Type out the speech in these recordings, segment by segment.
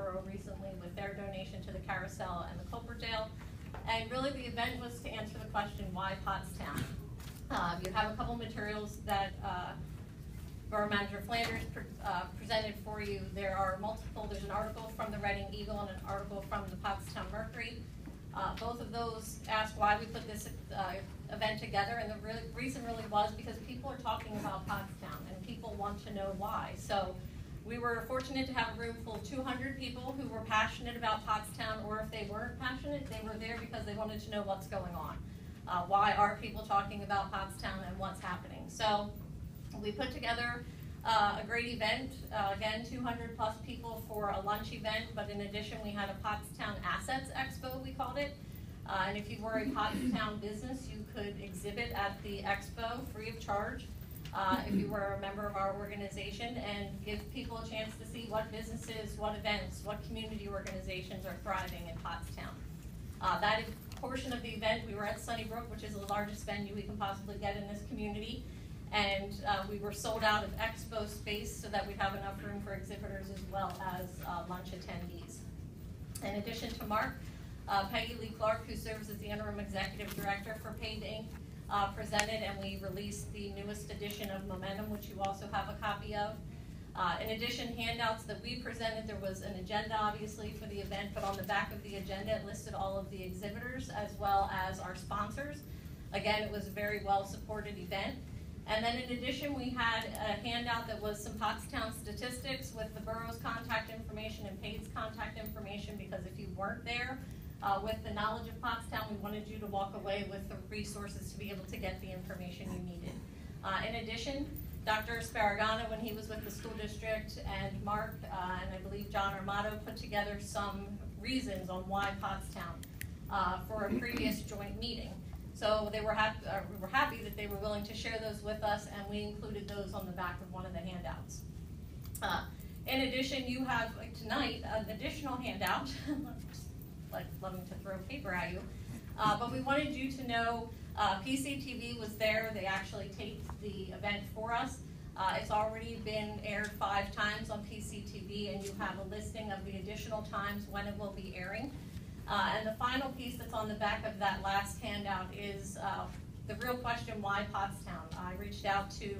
Borough recently with their donation to the carousel and the Culperdale. And really the event was to answer the question, why Pottstown? You have a couple materials that Borough Manager Flanders presented for you. There are multiple, there's an article from the Reading Eagle and an article from the Pottstown Mercury. Both of those ask why we put this event together, and the reason really was because people are talking about Pottstown and people want to know why. So we were fortunate to have a room full of 200 people who were passionate about Pottstown, or if they weren't passionate, they were there because they wanted to know what's going on. Why are people talking about Pottstown and what's happening? So we put together a great event, again, 200 plus people for a lunch event, but in addition we had a Pottstown Assets Expo, we called it. And if you were a Pottstown business, you could exhibit at the expo free of charge if you were a member of our organization, and give people a chance to see what businesses, what events, what community organizations are thriving in Pottstown. That portion of the event, we were at Sunnybrook, which is the largest venue we can possibly get in this community. And we were sold out of expo space so that we'd have enough room for exhibitors as well as lunch attendees. In addition to Mark, Peggy Lee Clark, who serves as the interim executive director for Paid Inc., presented, and we released the newest edition of Momentum, which you also have a copy of. In addition, handouts that we presented, there was an agenda obviously for the event, but on the back of the agenda it listed all of the exhibitors as well as our sponsors. Again, it was a very well supported event. And then in addition, we had a handout that was some Pottstown statistics with the borough's contact information and Paid's contact information, because if you weren't there with the knowledge of Pottstown, we wanted you to walk away with the resources to be able to get the information you needed. In addition, Dr. Sparagano, when he was with the school district, and Mark, and I believe John Armato, put together some reasons on why Pottstown for a previous joint meeting. So they were we were happy that they were willing to share those with us, and we included those on the back of one of the handouts. In addition, you have tonight an additional handout, like loving to throw paper at you, but we wanted you to know PCTV was there. They actually taped the event for us. It's already been aired 5 times on PCTV, and you have a listing of the additional times when it will be airing. And the final piece that's on the back of that last handout is the real question, why Pottstown? I reached out to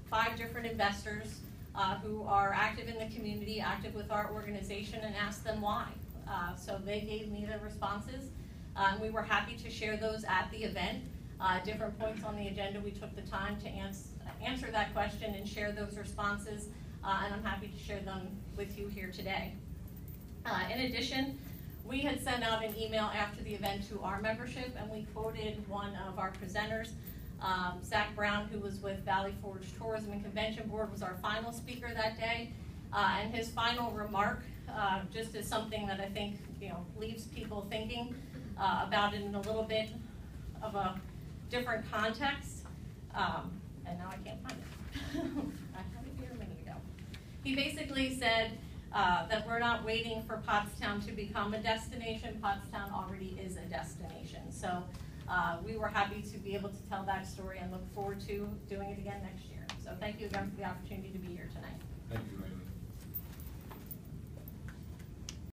5 different investors who are active in the community, active with our organization, and asked them why. So they gave me the responses. We were happy to share those at the event. Different points on the agenda, we took the time to answer that question and share those responses, and I'm happy to share them with you here today. In addition, we had sent out an email after the event to our membership, and we quoted one of our presenters. Zach Brown, who was with Valley Forge Tourism and Convention Board, was our final speaker that day. And his final remark, just as something that I think leaves people thinking about it in a little bit of a different context. And now I can't find it. I had it here a minute ago. He basically said, that we're not waiting for Pottstown to become a destination. Pottstown already is a destination. So we were happy to be able to tell that story and look forward to doing it again next year. So thank you again for the opportunity to be here tonight. Thank you, Eileen.